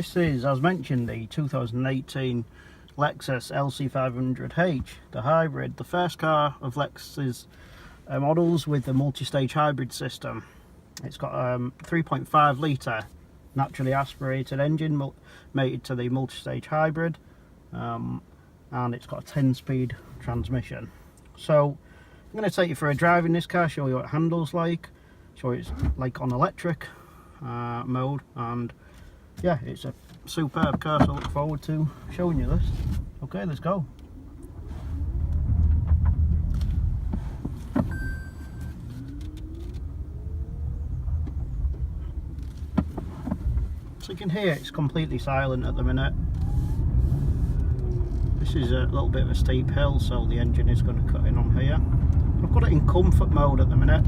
This is, as mentioned, the 2018 Lexus LC 500H, the hybrid, the first car of Lexus models with the multi-stage hybrid system. It's got a 3.5 litre naturally aspirated engine mated to the multi-stage hybrid, and it's got a 10-speed transmission. So I'm going to take you for a drive in this car, show you what it handles like, show you it's like on electric mode, and yeah, it's a superb car, so I look forward to showing you this. Okay, let's go. So you can hear it's completely silent at the minute. This is a little bit of a steep hill, so the engine is going to cut in on here. I've got it in comfort mode at the minute.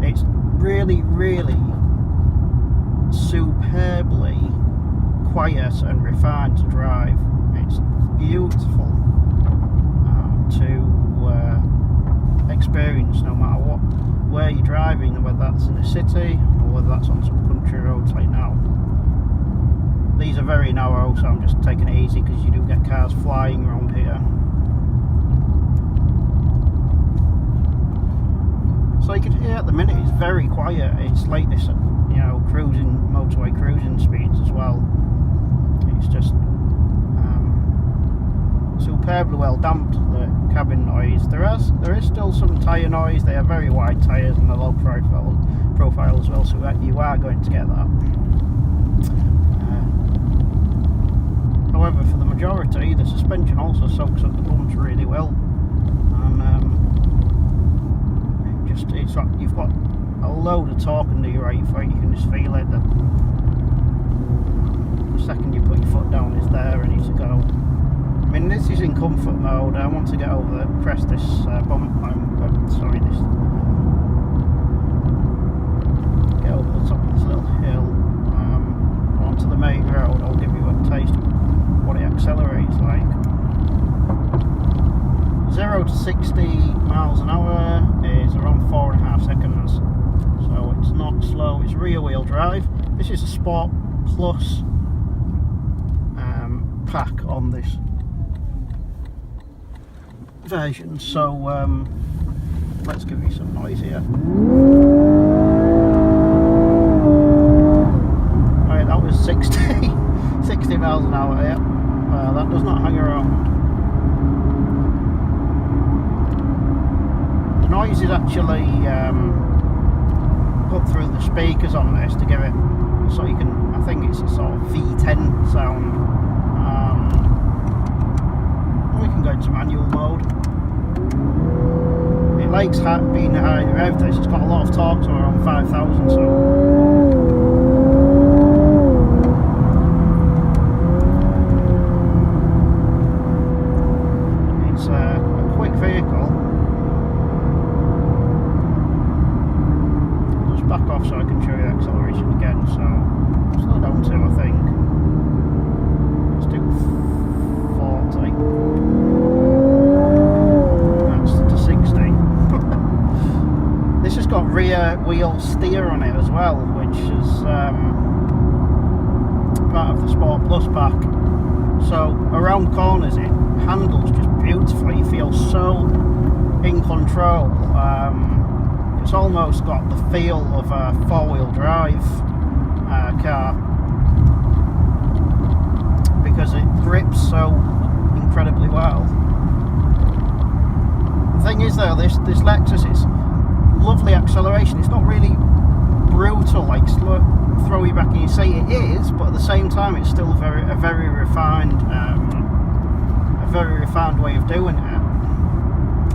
It's really, really superbly quiet and refined to drive. It's beautiful to experience, no matter where you're driving, whether that's in the city or whether that's on some country roads like now. These are very narrow, so I'm just taking it easy because you do get cars flying around here. So you can hear at the minute it's very quiet. It's like this, you know, motorway cruising speeds as well. It's just superbly well damped, the cabin noise. There is still some tyre noise. They are very wide tyres and a low profile as well, so you are going to get that. However, for the majority, the suspension also soaks up the bumps really well, and you've got a load of torque under your right foot. You can just feel it. The second you put your foot down, it's there, ready to go. I mean, this is in comfort mode. I want to get over press this bump. Get over the top of this little hill onto the main road. I'll give you a taste of what it accelerates like. 0 to 60 miles an hour is around 4.5 seconds, so it's not slow. It's rear wheel drive. This is a Sport Plus pack on this version, so let's give you some noise here. Right, that was 60 miles an hour. Yeah, that does not hang around. The noise is actually put through the speakers on this to give it, so you can, I think it's a sort of V10 sound. We can go into manual mode. It likes being high rev. This, it's got a lot of torque, so around 5,000. So it's a quick vehicle. I'll just back off so I can show you the acceleration again. So slow down to, I think. Let's do 40. That's to 60. This has got rear wheel steer on it as well, which is part of the Sport Plus pack. So around corners it handles just beautifully. You feel so in control. It's almost got the feel of a four-wheel drive car, because it grips so incredibly well. The thing is though, this Lexus, it's lovely acceleration. It's not really brutal, like throw you back in your seat. It is, but at the same time it's still a very refined way of doing it.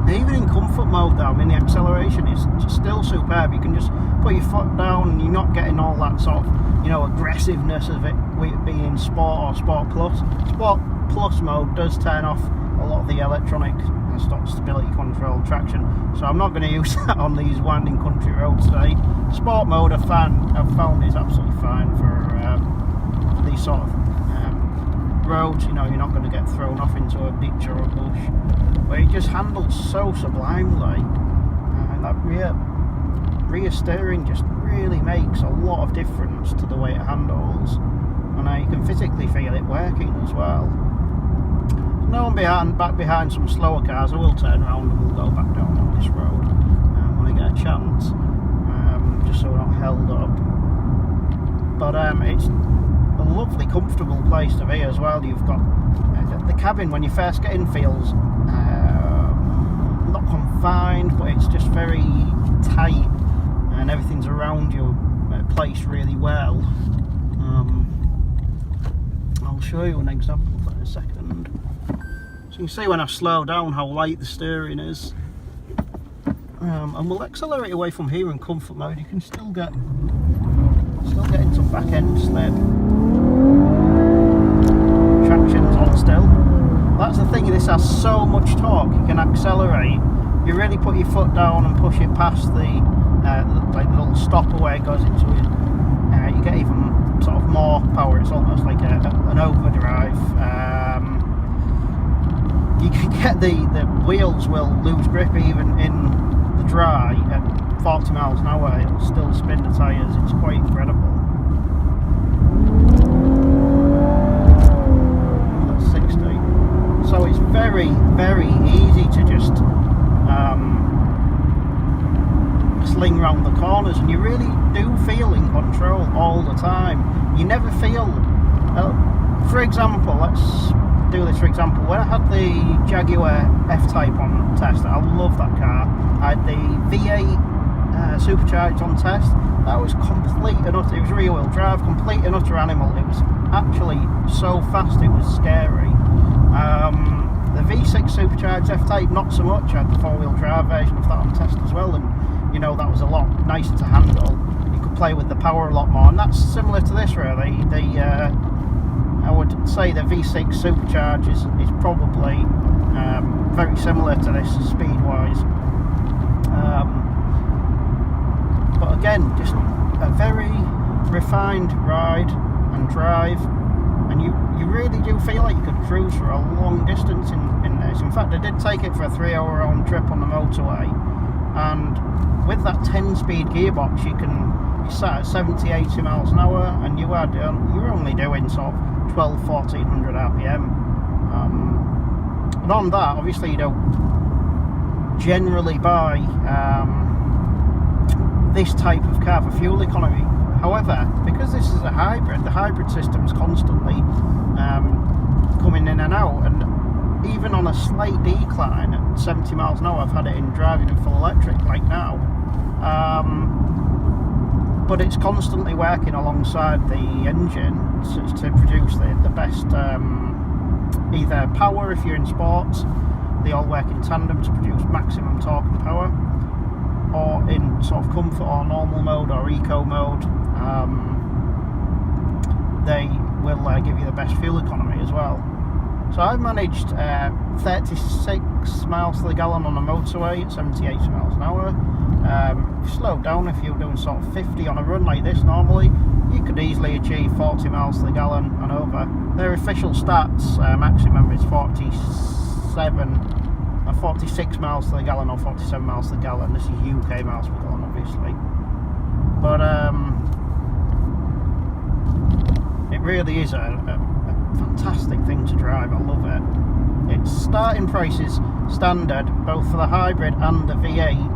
And even in comfort mode though, I mean, the acceleration is still superb. You can just put your foot down and you're not getting all that sort of, you know, aggressiveness of it with it being Sport or Sport Plus. Sport Plus mode does turn off a lot of the electronic stability control traction, so I'm not going to use that on these winding country roads today. Sport mode I've found is absolutely fine for these sort of roads. You know, you're not going to get thrown off into a ditch or a bush, but it just handles so sublimely, and that rear steering just really makes a lot of difference to the way it handles. and you can physically feel it working as well. No one back behind some slower cars. I will turn around and we'll go back down on this road when I get a chance, just so we're not held up. But it's a lovely, comfortable place to be as well. You've got the cabin when you first get in feels not confined, but it's just very tight, and everything's around you placed really well. I'll show you an example of that in a second. So you can see when I slow down how light the steering is, and we'll accelerate away from here in comfort mode. You can still get into back end slip. Traction's on still. That's the thing, this has so much torque, you can accelerate. You really put your foot down and push it past the like the little stopper where it goes into it. You get even sort of more power. It's almost like an overdrive. You can get the wheels will lose grip even in the dry at 40 miles an hour. It'll still spin the tyres. It's quite incredible. That's 60. So it's very, very easy to just sling round the corners, and you really do feel in control all the time. You never feel, for example, let's do this for example, when I had the Jaguar F-Type on test, I love that car. I had the V8 supercharged on test. That was complete and utter, it was rear wheel drive, complete and utter animal. It was actually so fast it was scary. The V6 supercharged F-Type, not so much. I had the four-wheel drive version of that on test as well, and you know, that was a lot nicer to handle. You could play with the power a lot more, and that's similar to this really. I would say the V6 supercharged is probably very similar to this speed-wise. But again, just a very refined ride and drive, and you really do feel like you could cruise for a long distance in this. In fact, I did take it for a 3-hour round trip on the motorway, and with that 10-speed gearbox, you sat at 70, 80 miles an hour, and you're only doing sort of 1400 RPM. And on that, obviously, you don't generally buy this type of car for fuel economy. However, because this is a hybrid, the hybrid system is constantly coming in and out, and even on a slight decline at 70 miles an hour, I've had it in driving in full electric like now. But it's constantly working alongside the engine to produce the best either power if you're in sports. They all work in tandem to produce maximum torque and power, or in sort of comfort or normal mode or eco mode, they will give you the best fuel economy as well. So I've managed 36 miles to the gallon on the motorway at 70, 80 miles an hour. Slow down if you're doing sort of 50 on a run like this normally, you could easily achieve 40 miles to the gallon and over. Their official stats maximum is 46 miles to the gallon or 47 miles to the gallon. This is UK miles per gallon obviously. But it really is a fantastic thing to drive. I love it. Its starting price is standard both for the hybrid and the V8.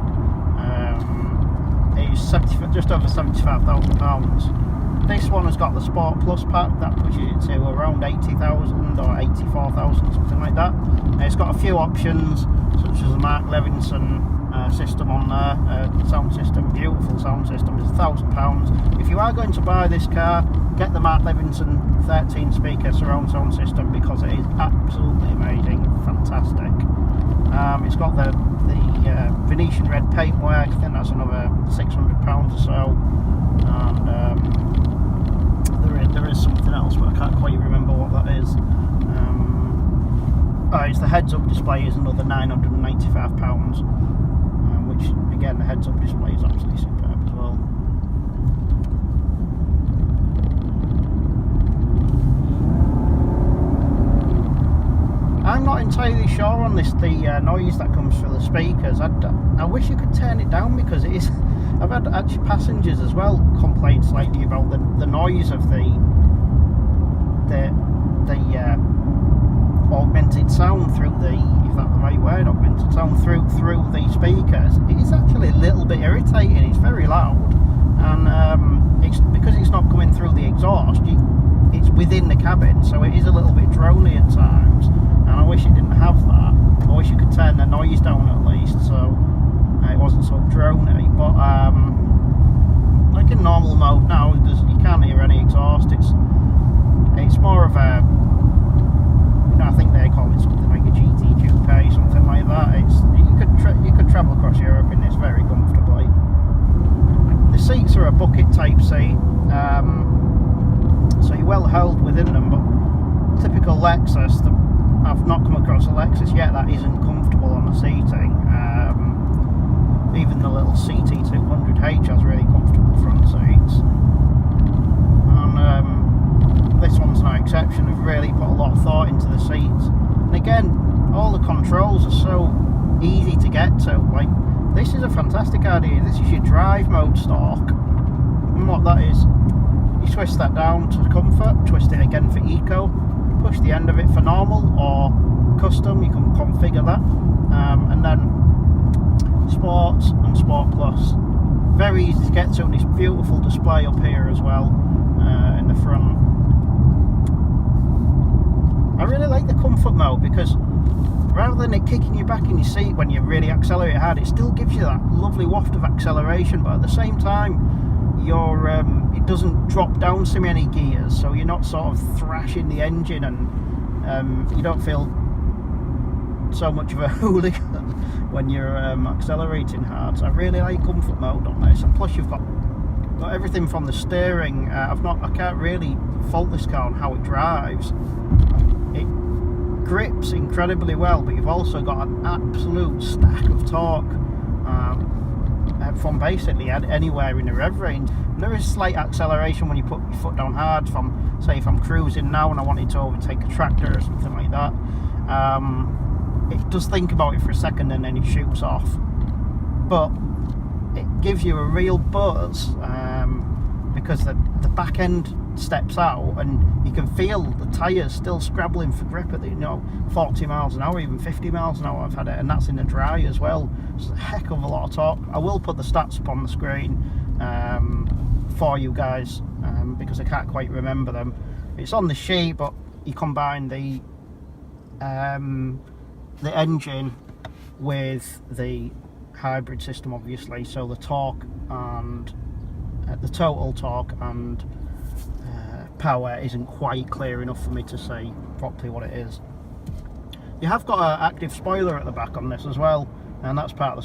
It's just over £75,000. This one has got the Sport Plus pack that pushes it to around 80,000 or 84,000, something like that. It's got a few options such as the Mark Levinson system on there, sound system, beautiful sound system. It's £1,000. If you are going to buy this car, get the Mark Levinson 13 speaker surround sound system, because it is absolutely amazing, fantastic. It's got the Venetian red paintwork. I think that's another £600 or so, and there is something else, but I can't quite remember what that is. It's the heads-up display is another £995, which again, the heads-up display is absolutely superb as well. I'm not entirely sure on this, the noise that comes through the speakers. I wish you could turn it down, because it is. I've had actually passengers as well complain slightly about the noise of the the augmented sound through the, if that's the right word, augmented sound through the speakers, it is actually a little bit irritating. It's very loud, and it's because it's not coming through the exhaust. It's within the cabin, so it is a little bit drony at times, and I wish it didn't have that. I wish you could turn the noise down at least, so it wasn't so drony. But like in normal mode now, you can't hear any exhaust. It's more of a, I think they call it something like a GT Coupe, something like that. You could travel across Europe in this very comfortably. The seats are a bucket type seat, so you're well held within them. But typical Lexus, I've not come across a Lexus yet that isn't comfortable on the seating. Even the little CT200H has really comfortable front seats, and this one's no exception. They've really put a lot of thought into the seats, and again, all the controls are so easy to get to. Like, this is a fantastic idea. This is your drive mode stalk, and what that is, you twist that down to comfort, twist it again for eco, push the end of it for normal or custom. You can configure that, and then Sports and Sport Plus. Very easy to get to, and this beautiful display up here as well in the front. I really like the comfort mode because rather than it kicking you back in your seat when you really accelerate hard, it still gives you that lovely waft of acceleration, but at the same time it doesn't drop down so many gears, so you're not sort of thrashing the engine, and you don't feel so much of a hooligan when you're accelerating hard. So I really like comfort mode on this, and plus you've got everything from the steering. I can't really fault this car on how it drives. It grips incredibly well, but you've also got an absolute stack of torque from basically anywhere in the rev range. And there is slight acceleration when you put your foot down hard, from, say, if I'm cruising now and I wanted to overtake a tractor or something like that. It does think about it for a second and then it shoots off, but it gives you a real buzz because the back end steps out and you can feel the tyres still scrabbling for grip at the 40 miles an hour, even 50 miles an hour I've had it, and that's in the dry as well. It's a heck of a lot of torque. I will put the stats up on the screen for you guys because I can't quite remember them. It's on the sheet, but you combine the engine with the hybrid system, obviously, so the torque and the total torque and power isn't quite clear enough for me to say properly what it is. You have got an active spoiler at the back on this as well, and that's part of the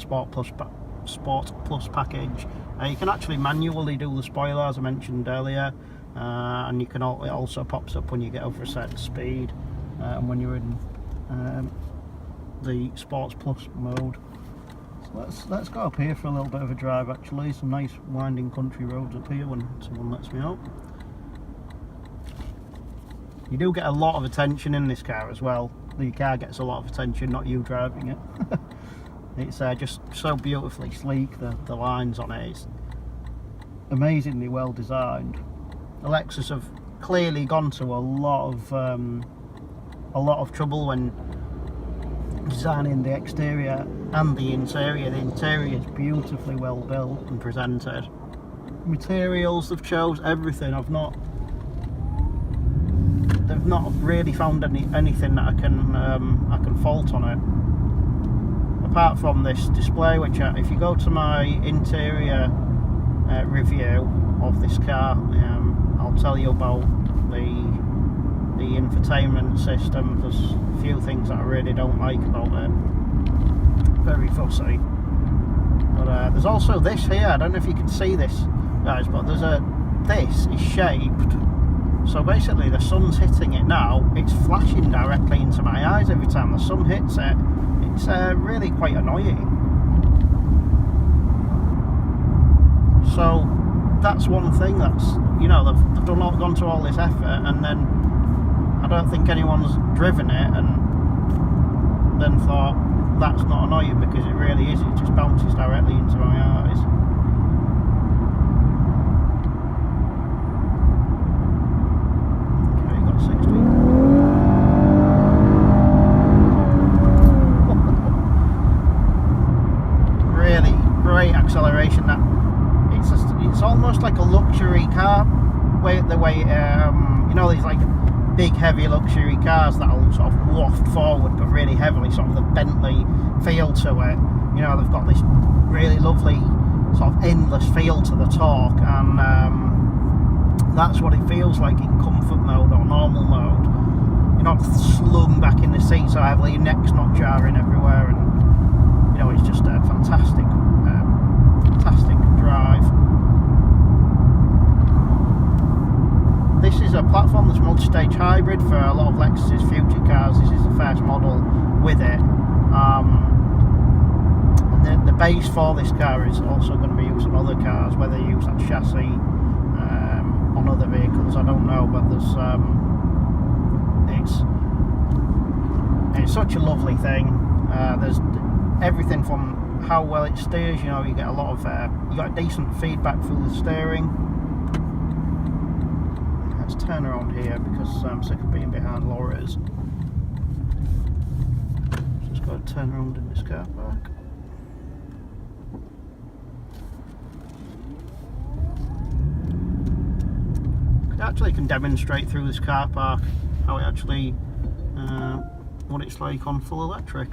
Sport Plus package. You can actually manually do the spoiler, as I mentioned earlier, and you can it also pops up when you get over a certain speed, and when you're in the Sports Plus mode. So let's go up here for a little bit of a drive. Actually, some nice winding country roads up here when someone lets me out. You do get a lot of attention in this car as well. The car gets a lot of attention, not you driving it. It's just so beautifully sleek. The lines on it, it's amazingly well designed. The Lexus have clearly gone to a lot of trouble when designing the exterior and the interior. The interior is beautifully well built and presented. Materials they've chose, everything. They've not really found anything that I can fault on it, apart from this display, which if you go to my interior review of this car, I'll tell you about the infotainment system. There's a few things that I really don't like about it. Very fussy. But there's also this here. I don't know if you can see this, guys, but this is shaped. So basically the sun's hitting it now, it's flashing directly into my eyes every time the sun hits it. It's really quite annoying. So that's one thing that's, they've gone to all this effort, and then I don't think anyone's driven it and then thought that's not annoying, because it really is. It just bounces directly into my eyes. Okay, got 60 situation that it's almost like a luxury car. The way you know, these like big heavy luxury cars that'll sort of waft forward but really heavily, sort of the Bentley feel to it. You know, they've got this really lovely sort of endless feel to the torque, and that's what it feels like in comfort mode or normal mode. You're not slung back in the seat so heavily, your neck's not jarring everywhere, and you know, it's just a fantastic drive. This is a platform that's multi-stage hybrid for a lot of Lexus's future cars. This is the first model with it. And the base for this car is also going to be used on other cars, whether you use that chassis on other vehicles, I don't know, but there's it's such a lovely thing. There's everything from how well it steers. You know, you get a lot of you got decent feedback through the steering. Let's turn around here because I'm sick of being behind lorries. Just got to turn around in this car park. I actually can demonstrate through this car park how it actually what it's like on full electric.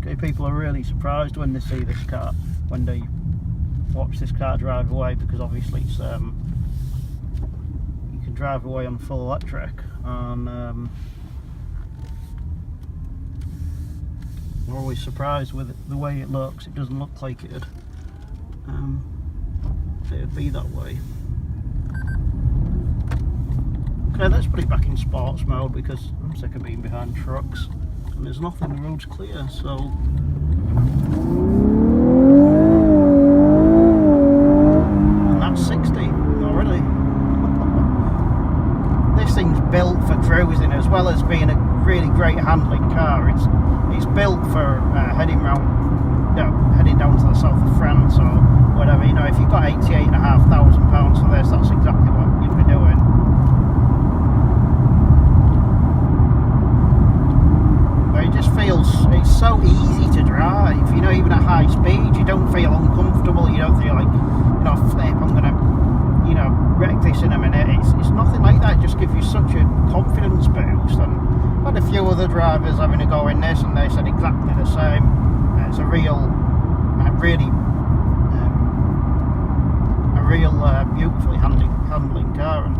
Okay, people are really surprised when they see this car, when they watch this car drive away, because obviously it's you can drive away on full electric, and we're always surprised with the way it looks. It doesn't look like it'd be that way. Okay, let's put it back in sports mode because I'm sick of being behind trucks and there's nothing, the road's clear, so and that's 60 already. This thing's built for cruising as well as being a really great handling car. It's built for heading down to the south of France or whatever. You know, if you've got £88,500 for this, that's exactly what you'd be doing. But it just feels, it's so easy to drive. You know, even at high speed, you don't feel uncomfortable. You don't feel like, you know, flip, I'm gonna, you know, wreck this in a minute. It's nothing like that. It just gives you such a confidence boost. And I've had a few other drivers having a go in this, and they said exactly the same. It's a real beautifully handling car, and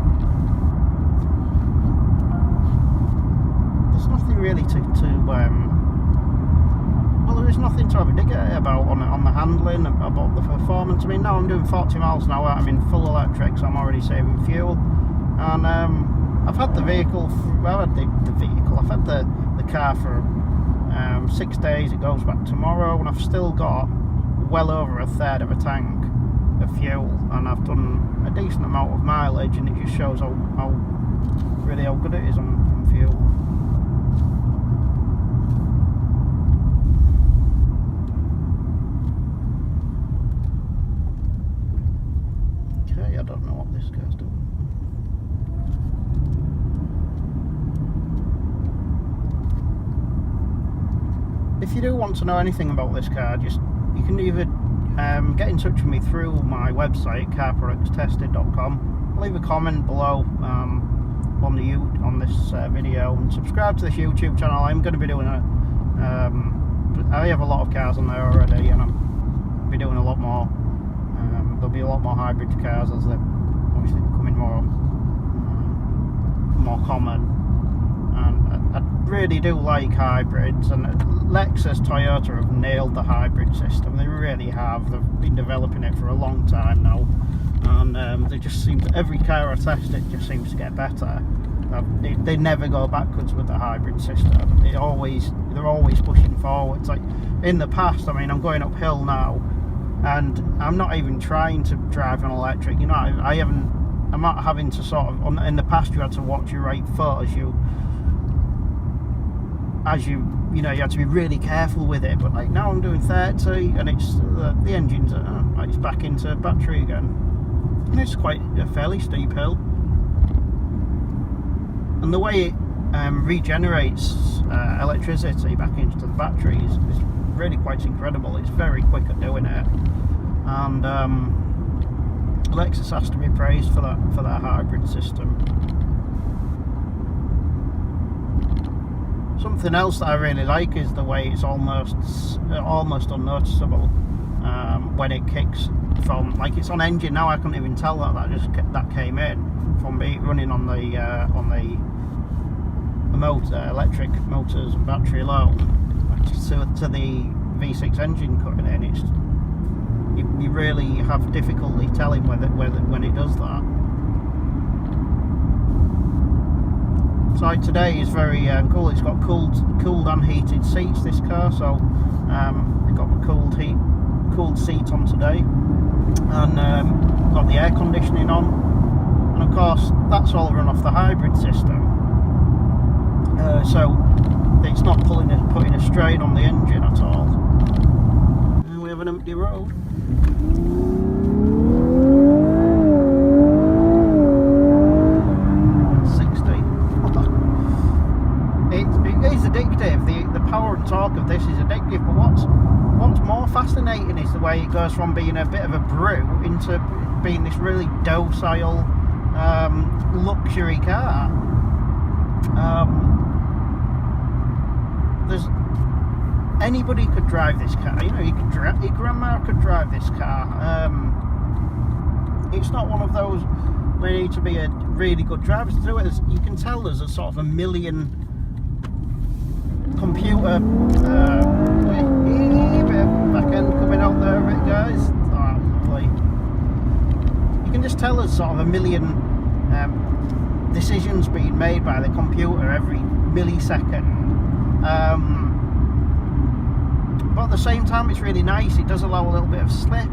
there's nothing really well, there is nothing to have a dig at about on the handling, about the performance. I mean, now I'm doing 40 miles an hour. I'm in full electric, so I'm already saving fuel, and I've had the vehicle. I've had the car for 6 days. It goes back tomorrow, and I've still got well over a third of a tank of fuel, and I've done a decent amount of mileage, and it just shows how good it is on fuel. Okay, I don't know what this guy's doing. If you do want to know anything about this car, you can either get in touch with me through my website, carproductstested.com. Leave a comment below on this video, and subscribe to this YouTube channel. I'm going to be doing I have a lot of cars on there already, and I'll be doing a lot more. There'll be a lot more hybrid cars as they're obviously becoming more common. And I really do like hybrids, and Lexus, Toyota have nailed the hybrid system. They really have. They've been developing it for a long time now, and they just seem to, every car I test it just seems to get better. They never go backwards with the hybrid system. They're always pushing forwards. Like in the past, I mean, I'm going uphill now, and I'm not even trying to drive an electric. You know, I'm not having to sort of. In the past, you had to watch your right foot you know, you had to be really careful with it, but like now I'm doing 30 and it's the engine's it's back into battery again, and it's quite a fairly steep hill, and the way it regenerates electricity back into the battery is really quite incredible. It's very quick at doing it, and Lexus has to be praised for that hybrid system. Something else that I really like is the way it's almost unnoticeable when it kicks from, like, it's on engine now. I couldn't even tell that came in from me running on the motor, electric motors and battery alone, to the V6 engine cutting in. It's you really have difficulty telling when it does that. So today is very cool. It's got cooled and heated seats, this car, so I've got the cooled seat on today, and got the air conditioning on, and of course that's all run off the hybrid system, so it's not putting a strain on the engine at all. And we have an empty road. Addictive. The power and torque of this is addictive, but what's more fascinating is the way it goes from being a bit of a brew into being this really docile luxury car. There's anybody could drive this car. You know, your grandma could drive this car. It's not one of those where you need to be a really good driver to do it. You can tell there's a sort of a million computer back end coming out there, right, guys? Oh, lovely. You can just tell there's sort of a million decisions being made by the computer every millisecond. But at the same time, it's really nice. It does allow a little bit of slip.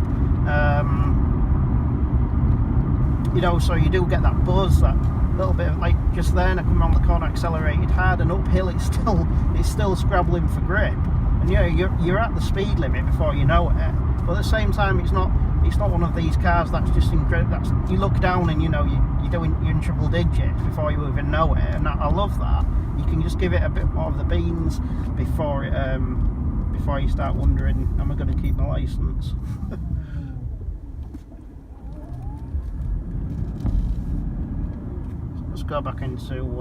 You know, so you do get that buzz, that little bit of, like just then I come around the corner, accelerated hard, and uphill it's still scrabbling for grip, and you know you're at the speed limit before you know it. But at the same time, it's not one of these cars that's just incredible. You look down and you know you're in triple digits before you even know it, and I love that. You can just give it a bit more of the beans before you start wondering, am I going to keep my license? Let's go back into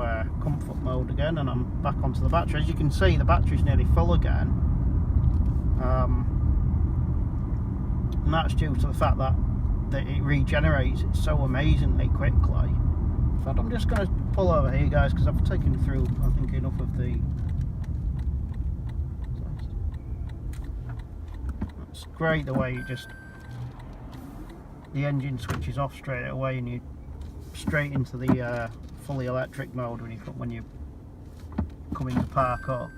comfort mode again, and I'm back onto the battery. As you can see, the battery's nearly full again, and that's due to the fact that it regenerates it so amazingly quickly. In fact, I'm just going to pull over here, guys, because I've taken through, I think, enough of the... It's great the way the engine switches off straight away, and you straight into the fully electric mode when you come in to park up.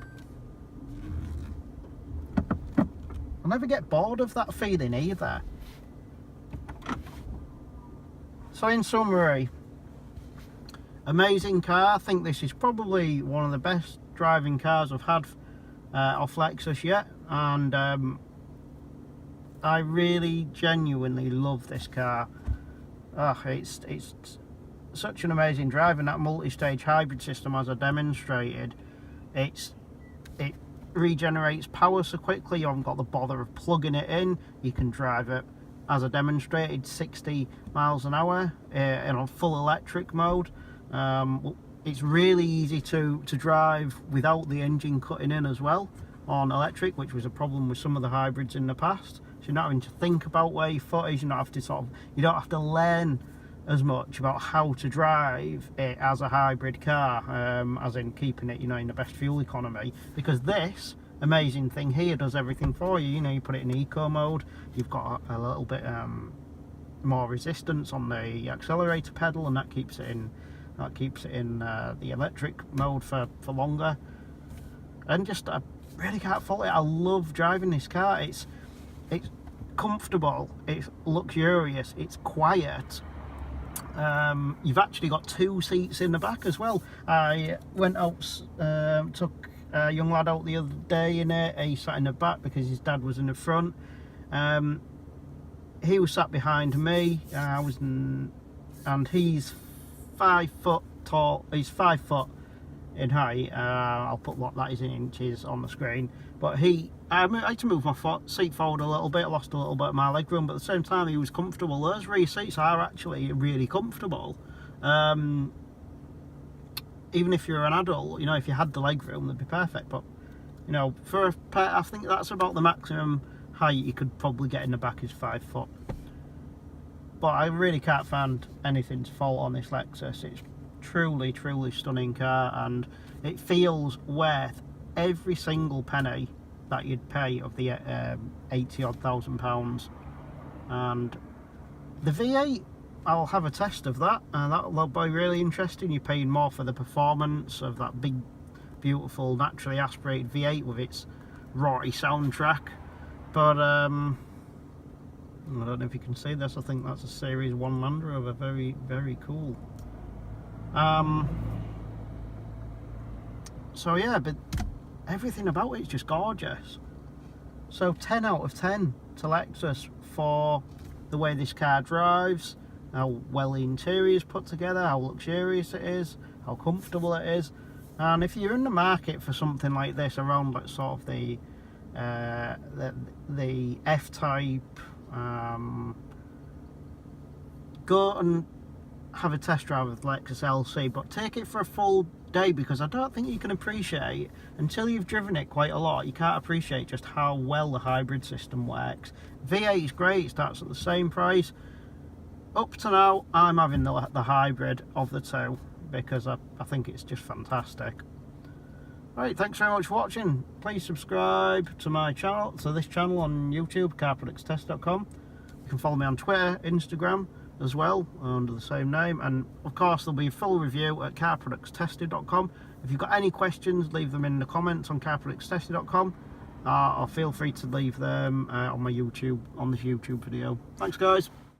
I'll never get bored of that feeling either. So in summary, amazing car. I think this is probably one of the best driving cars I've had off Lexus yet, and I really genuinely love this car. It's such an amazing drive, and that multi-stage hybrid system, as I demonstrated, it regenerates power so quickly. You haven't got the bother of plugging it in. You can drive it, as I demonstrated, 60 miles an hour in a full electric mode. It's really easy to drive without the engine cutting in as well on electric, which was a problem with some of the hybrids in the past. So you're not having to think about where your foot is. You don't have to learn as much about how to drive it as a hybrid car, as in keeping it, you know, in the best fuel economy, because this amazing thing here does everything for you. You know, you put it in eco mode, you've got a little bit more resistance on the accelerator pedal, and that keeps it in the electric mode for longer. And just I really can't fault it. I love driving this car. It's comfortable, it's luxurious, it's quiet. You've actually got 2 seats in the back as well. I went out, took a young lad out the other day in it. He sat in the back because his dad was in the front. He was sat behind me. And he's 5 foot tall. He's 5 foot in height. I'll put what that is in inches on the screen. But I had to move my seat forward a little bit. I lost a little bit of my leg room, but at the same time he was comfortable. Those rear seats are actually really comfortable. Even if you're an adult, you know, if you had the leg room, they'd be perfect. But you know, for a pet, I think that's about the maximum height you could probably get in the back is 5 foot. But I really can't find anything to fault on this Lexus. It's truly stunning car, and it feels worth every single penny that you'd pay of the 80-odd thousand pounds. And the V8, I'll have a test of that, and that'll be really interesting. You're paying more for the performance of that big, beautiful, naturally aspirated V8 with its roary soundtrack. But I don't know if you can see this. I think that's a Series 1 Land Rover. Very cool. So yeah, but everything about it's just gorgeous. So 10 out of 10 to Lexus for the way this car drives, how well the interior is put together, how luxurious it is, how comfortable it is. And if you're in the market for something like this around like sort of the F-Type, go and have a test drive with Lexus LC, but take it for a full day, because I don't think you can appreciate, until you've driven it quite a lot, you can't appreciate just how well the hybrid system works. V8 is great, it starts at the same price. Up to now, I'm having the hybrid of the two, because I think it's just fantastic. Right, thanks very much for watching. Please subscribe to my channel, to this channel on YouTube, carproductstest.com. You can follow me on Twitter, Instagram as well, under the same name, and of course there'll be a full review at carproductstested.com. If you've got any questions, leave them in the comments on carproductstested.com, or feel free to leave them on my YouTube, on this YouTube video. Thanks guys.